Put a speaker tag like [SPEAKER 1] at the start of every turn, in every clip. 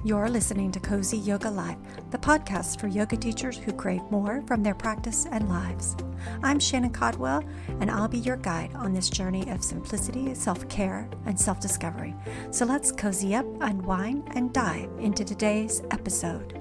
[SPEAKER 1] You're listening to Cozy Yoga Life, the podcast for yoga teachers who crave more from their practice and lives. I'm Shannon Codwell, and I'll be your guide on this journey of simplicity, self-care, and self-discovery. So let's cozy up, unwind, and dive into today's episode.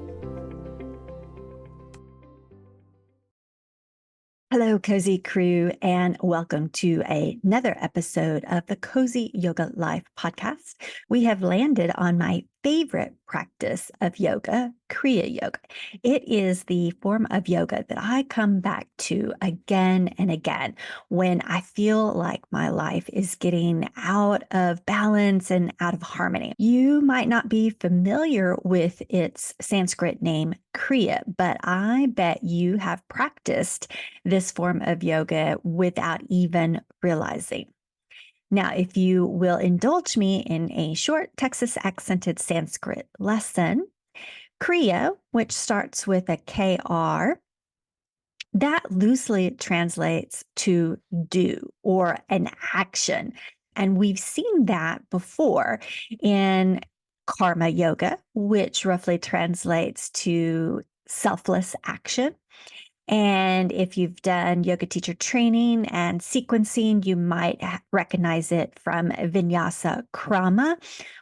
[SPEAKER 1] Hello, Cozy crew, and welcome to another episode of the Cozy Yoga Life podcast. We have landed on my favorite practice of yoga, Kriya yoga. It is the form of yoga that I come back to again and again when I feel like my life is getting out of balance and out of harmony. You might not be familiar with its Sanskrit name, Kriya, but I bet you have practiced this form of yoga without even realizing. Now, if you will indulge me in a short Texas accented Sanskrit lesson, Kriya, which starts with a KR, that loosely translates to do or an action. And we've seen that before in karma yoga, which roughly translates to selfless action. And if you've done yoga teacher training and sequencing, you might recognize it from vinyasa krama,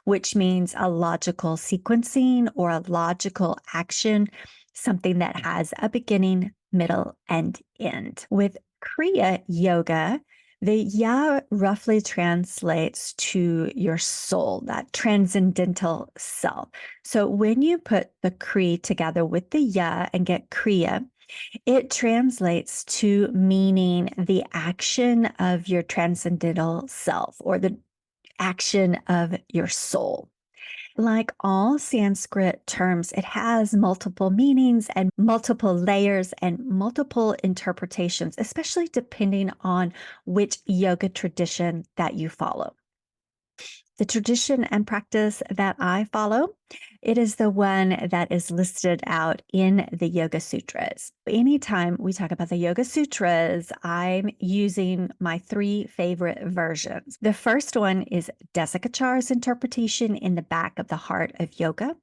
[SPEAKER 1] which means a logical sequencing or a logical action, something that has a beginning, middle, and end. With Kriya yoga, the ya roughly translates to your soul, that transcendental self. So when you put the Kri together with the ya and get Kriya, it translates to meaning the action of your transcendental self or the action of your soul. Like all Sanskrit terms, it has multiple meanings and multiple layers and multiple interpretations, especially depending on which yoga tradition that you follow. The tradition and practice that I follow, it is the one that is listed out in the Yoga Sutras. Anytime we talk about the Yoga Sutras, I'm using my three favorite versions. The first one is Desikachar's interpretation in the back of the Heart of Yoga,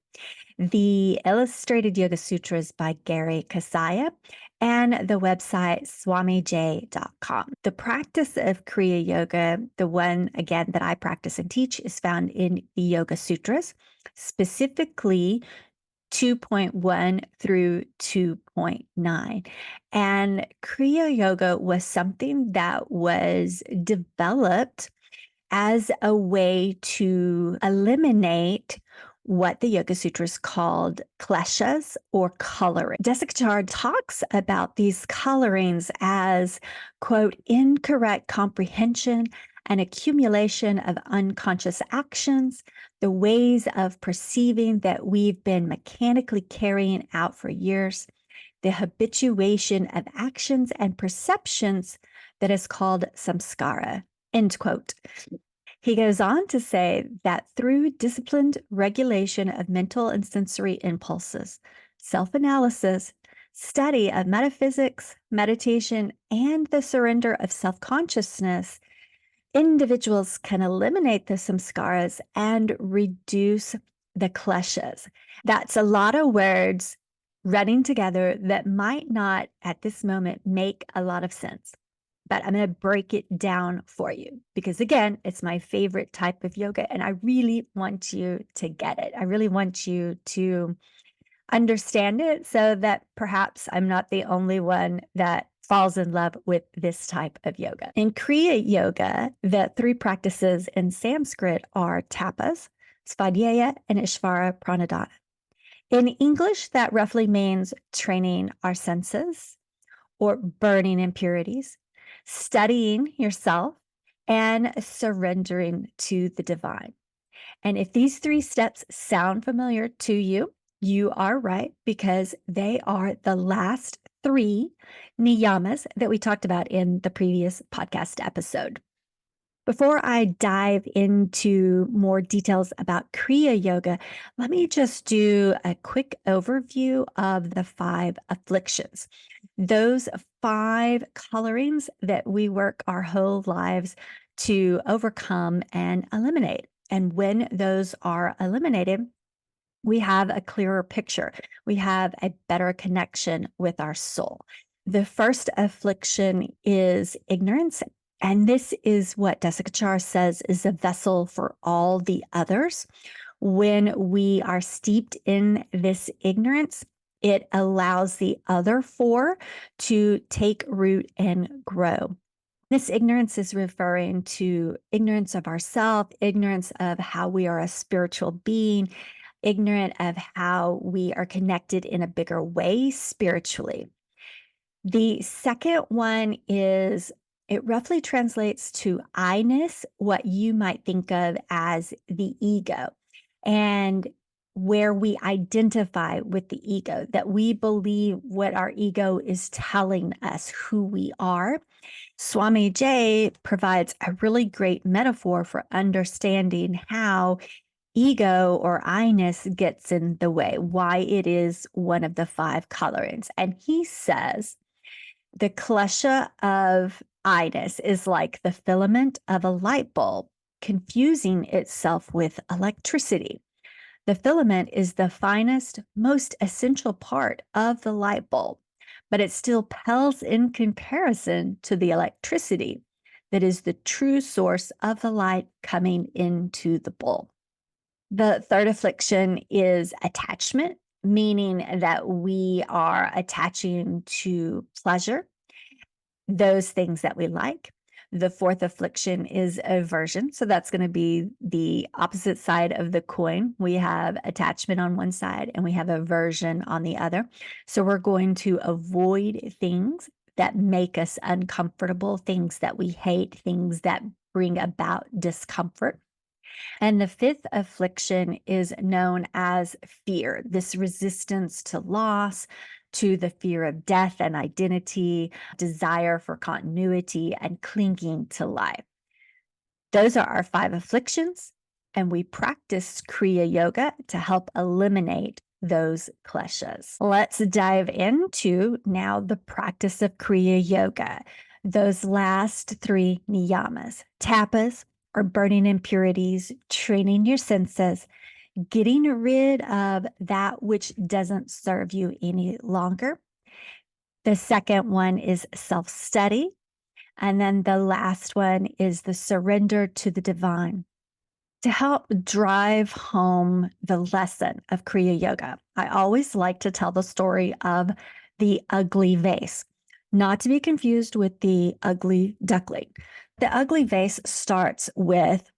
[SPEAKER 1] the Illustrated Yoga Sutras by Gary Kasaya, and the website swamij.com. The practice of Kriya Yoga, the one, again, that I practice and teach, is found in the Yoga Sutras, specifically 2.1 through 2.9. And Kriya Yoga was something that was developed as a way to eliminate what the Yoga Sutras called kleshas or coloring. Desikachar talks about these colorings as, quote, incorrect comprehension and accumulation of unconscious actions, the ways of perceiving that we've been mechanically carrying out for years, the habituation of actions and perceptions that is called samskara, end quote. He goes on to say that through disciplined regulation of mental and sensory impulses, self-analysis, study of metaphysics, meditation, and the surrender of self-consciousness, individuals can eliminate the samskaras and reduce the kleshas. That's a lot of words running together that might not at this moment make a lot of sense. But I'm going to break it down for you because, again, it's my favorite type of yoga, and I really want you to get it. I really want you to understand it so that perhaps I'm not the only one that falls in love with this type of yoga. In Kriya Yoga, the three practices in Sanskrit are tapas, svadhyaya, and ishvara pranadhana. In English, that roughly means training our senses or burning impurities, studying yourself, and surrendering to the divine. And if these three steps sound familiar to you, you are right, because they are the last three niyamas that we talked about in the previous podcast episode. Before I dive into more details about Kriya Yoga, let me just do a quick overview of the 5 afflictions. Those 5 colorings that we work our whole lives to overcome and eliminate. And when those are eliminated, we have a clearer picture. We have a better connection with our soul. The first affliction is ignorance. And this is what Desikachar says is a vessel for all the others. When we are steeped in this ignorance, it allows the other four to take root and grow. This ignorance is referring to ignorance of ourself, ignorance of how we are a spiritual being, ignorant of how we are connected in a bigger way spiritually. The second one is it roughly translates to I-ness, what you might think of as the ego, and where we identify with the ego, that we believe what our ego is telling us who we are. Swami Jay provides a really great metaphor for understanding how ego or I-ness gets in the way, why it is one of the five colorings. And he says, the klesha of I-ness is like the filament of a light bulb, confusing itself with electricity. The filament is the finest, most essential part of the light bulb, but it still pales in comparison to the electricity that is the true source of the light coming into the bulb. The third affliction is attachment, meaning that we are attaching to pleasure, those things that we like. The fourth affliction is aversion. So that's going to be the opposite side of the coin. We have attachment on one side and we have aversion on the other. So we're going to avoid things that make us uncomfortable, things that we hate, things that bring about discomfort. And the fifth affliction is known as fear, this resistance to loss, to the fear of death and identity, desire for continuity, and clinging to life. Those are our five afflictions, and we practice Kriya Yoga to help eliminate those kleshas. Let's dive into now the practice of Kriya Yoga. Those last three niyamas, tapas, or burning impurities, training your senses, getting rid of that which doesn't serve you any longer. The second one is self-study. And then the last one is the surrender to the divine. To help drive home the lesson of Kriya Yoga, I always like to tell the story of the ugly vase, not to be confused with the ugly duckling. The ugly vase starts with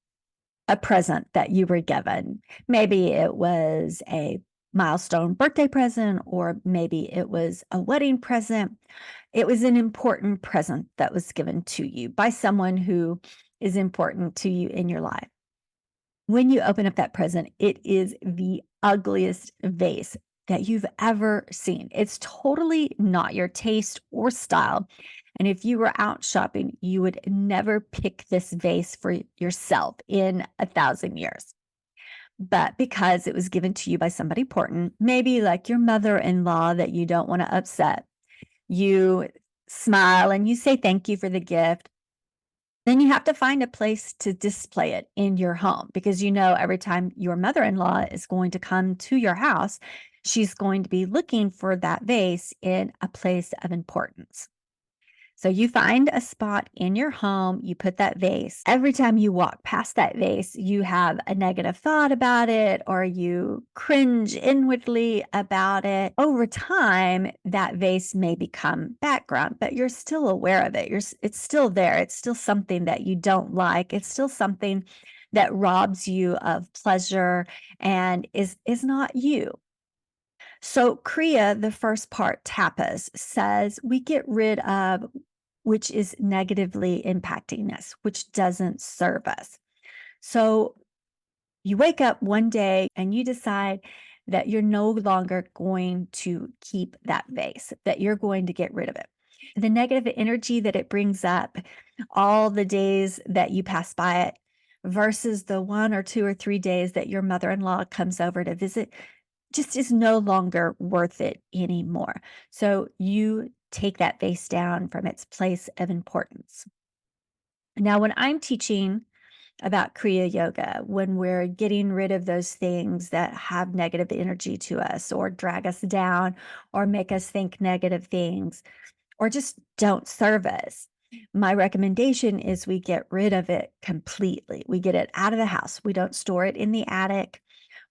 [SPEAKER 1] a present that you were given. Maybe it was a milestone birthday present, or maybe it was a wedding present. It was an important present that was given to you by someone who is important to you in your life. When you open up that present, it is the ugliest vase that you've ever seen. It's totally not your taste or style. And if you were out shopping, you would never pick this vase for yourself in 1,000 years. But because it was given to you by somebody important, maybe like your mother-in-law that you don't want to upset, you smile and you say thank you for the gift. Then you have to find a place to display it in your home, because you know every time your mother-in-law is going to come to your house, she's going to be looking for that vase in a place of importance. So you find a spot in your home, you put that vase. Every time you walk past that vase, you have a negative thought about it, or you cringe inwardly about it. Over time, that vase may become background, but you're still aware of it. It's still there. It's still something that you don't like. It's still something that robs you of pleasure and is not you. So Kriya, the first part, tapas, says we get rid of which is negatively impacting us, which doesn't serve us. So you wake up one day and you decide that you're no longer going to keep that vase, that you're going to get rid of it. The negative energy that it brings up, all the days that you pass by it, versus the 1 or 2 or 3 days that your mother-in-law comes over to visit, just is no longer worth it anymore. So you take that vase down from its place of importance. Now, when I'm teaching about Kriya Yoga when we're getting rid of those things that have negative energy to us or drag us down or make us think negative things or just don't serve us. My recommendation is we get rid of it completely. We get it out of the house. We don't store it in the attic.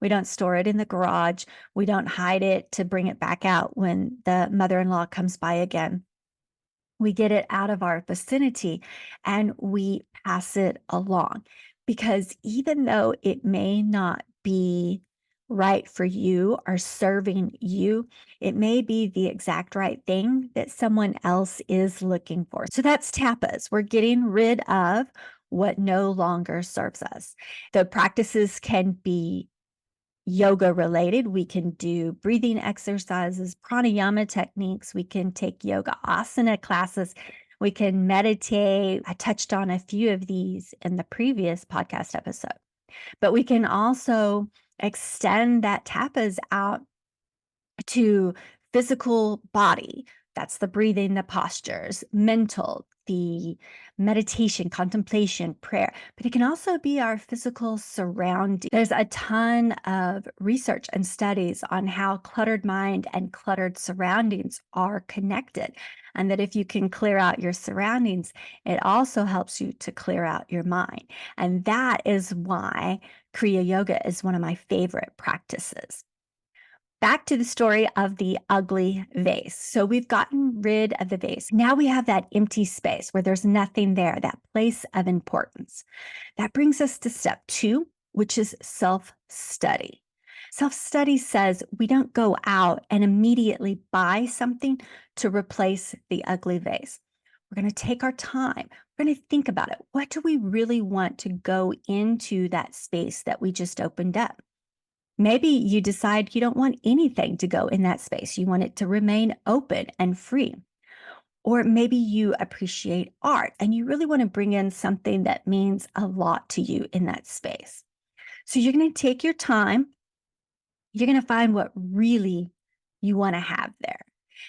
[SPEAKER 1] We don't store it in the garage. We don't hide it to bring it back out when the mother in law comes by again. We get it out of our vicinity and we pass it along because even though it may not be right for you or serving you, it may be the exact right thing that someone else is looking for. So that's tapas. We're getting rid of what no longer serves us. The practices can be yoga related. We can do breathing exercises, pranayama techniques. We can take yoga asana classes. We can meditate. I touched on a few of these in the previous podcast episode, but we can also extend that tapas out to physical body. That's the breathing, the postures, mental, the meditation, contemplation, prayer, but it can also be our physical surrounding. There's a ton of research and studies on how cluttered mind and cluttered surroundings are connected. And that if you can clear out your surroundings, it also helps you to clear out your mind. And that is why Kriya Yoga is one of my favorite practices. Back to the story of the ugly vase. So we've gotten rid of the vase. Now we have that empty space where there's nothing there, that place of importance. That brings us to step 2, which is self-study. Self-study says we don't go out and immediately buy something to replace the ugly vase. We're going to take our time. We're going to think about it. What do we really want to go into that space that we just opened up? Maybe you decide you don't want anything to go in that space. You want it to remain open and free. Or maybe you appreciate art and you really want to bring in something that means a lot to you in that space. So you're going to take your time. You're going to find what really you want to have there.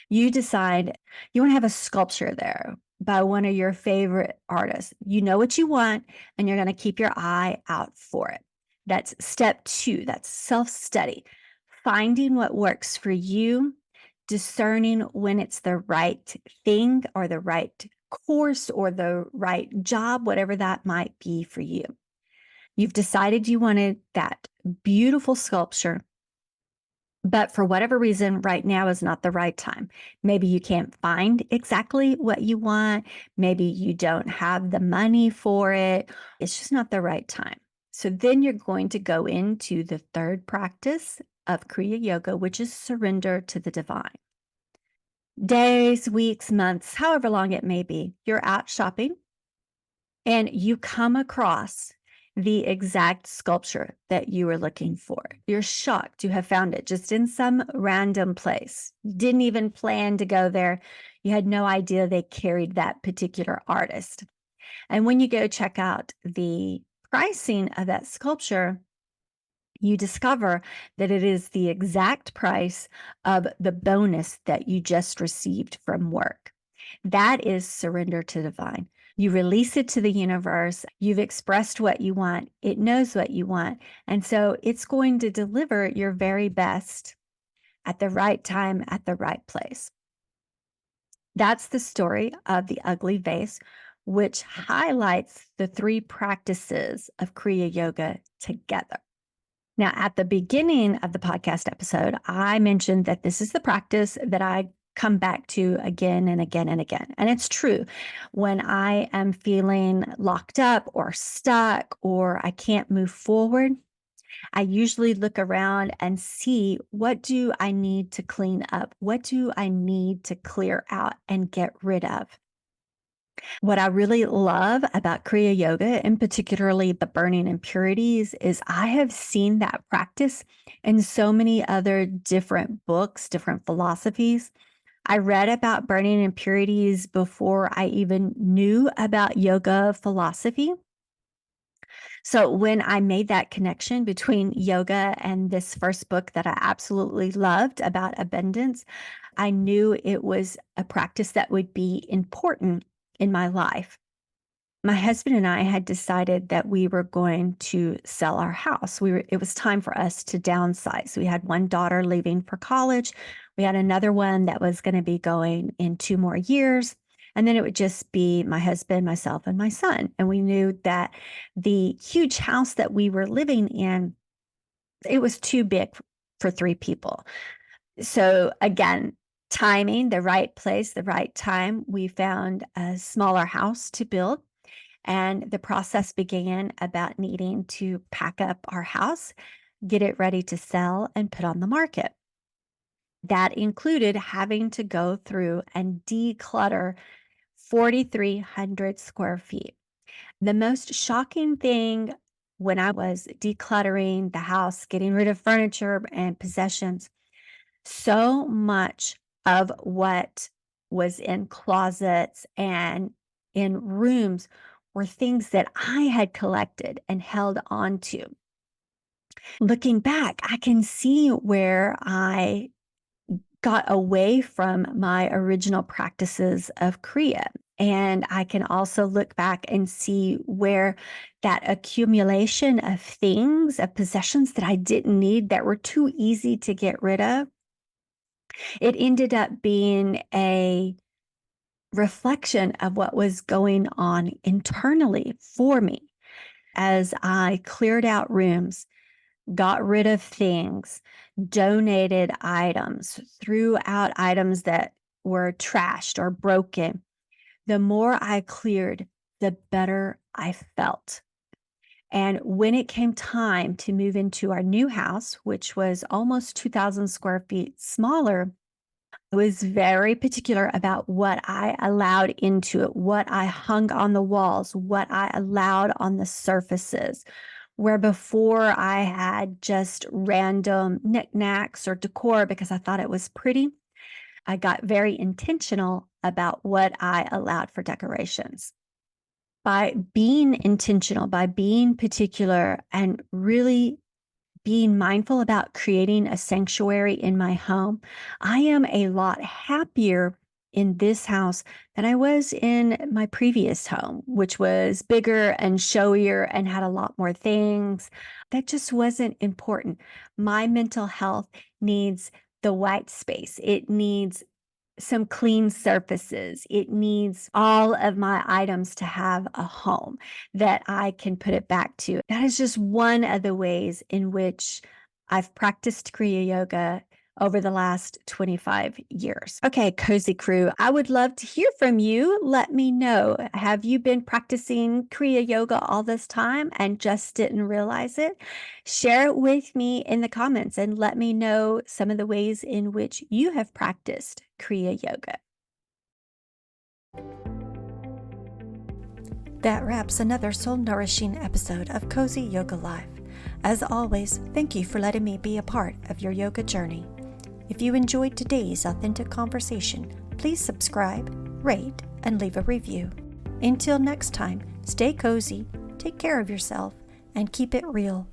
[SPEAKER 1] You decide you want to have a sculpture there by one of your favorite artists. You know what you want, and you're going to keep your eye out for it. That's step 2. That's self-study, finding what works for you, discerning when it's the right thing or the right course or the right job, whatever that might be for you. You've decided you wanted that beautiful sculpture, but for whatever reason, right now is not the right time. Maybe you can't find exactly what you want. Maybe you don't have the money for it. It's just not the right time. So then you're going to go into the third practice of Kriya Yoga, which is surrender to the divine. Days, weeks, months, however long it may be, you're out shopping and you come across the exact sculpture that you were looking for. You're shocked to have found it just in some random place. You didn't even plan to go there. You had no idea they carried that particular artist. And when you go check out the pricing of that sculpture, you discover that it is the exact price of the bonus that you just received from work. That is surrender to divine. You release it to the universe. You've expressed what you want. It knows what you want. And so it's going to deliver your very best at the right time, at the right place. That's the story of the ugly vase, which highlights the 3 practices of Kriya Yoga together. Now, at the beginning of the podcast episode, I mentioned that this is the practice that I come back to again and again and again. And it's true. When I am feeling locked up or stuck or I can't move forward, I usually look around and see, what do I need to clean up? What do I need to clear out and get rid of? What I really love about Kriya Yoga, and particularly the burning impurities, is I have seen that practice in so many other different books, different philosophies. I read about burning impurities before I even knew about yoga philosophy. So when I made that connection between yoga and this first book that I absolutely loved about abundance, I knew it was a practice that would be important in my life. My husband and I had decided that we were going to sell our house. It was time for us to downsize. We had one daughter leaving for college. We had another one that was going to be going in 2 more years. And then it would just be my husband, myself, and my son. And we knew that the huge house that we were living in, it was too big for 3 people. So again, timing, the right place, the right time, we found a smaller house to build. And the process began about needing to pack up our house, get it ready to sell, and put on the market. That included having to go through and declutter 4,300 square feet. The most shocking thing when I was decluttering the house, getting rid of furniture and possessions, so much of what was in closets and in rooms were things that I had collected and held on to. Looking back, I can see where I got away from my original practices of Kriya. And I can also look back and see where that accumulation of things, of possessions that I didn't need, that were too easy to get rid of, it ended up being a reflection of what was going on internally for me as I cleared out rooms, got rid of things, donated items, threw out items that were trashed or broken. The more I cleared, the better I felt. And when it came time to move into our new house, which was almost 2,000 square feet smaller, I was very particular about what I allowed into it, what I hung on the walls, what I allowed on the surfaces. Where before I had just random knickknacks or decor because I thought it was pretty, I got very intentional about what I allowed for decorations. By being intentional, by being particular, and really being mindful about creating a sanctuary in my home, I am a lot happier in this house than I was in my previous home, which was bigger and showier and had a lot more things. That just wasn't important. My mental health needs the white space. It needs some clean surfaces. It needs all of my items to have a home that I can put it back to. That is just one of the ways in which I've practiced Kriya Yoga over the last 25 years. Okay, Cozy Crew, I would love to hear from you. Let me know. Have you been practicing Kriya Yoga all this time and just didn't realize it? Share it with me in the comments and let me know some of the ways in which you have practiced Kriya Yoga. That wraps another soul-nourishing episode of Cozy Yoga Life. As always, thank you for letting me be a part of your yoga journey. If you enjoyed today's authentic conversation, please subscribe, rate, and leave a review. Until next time, stay cozy, take care of yourself, and keep it real.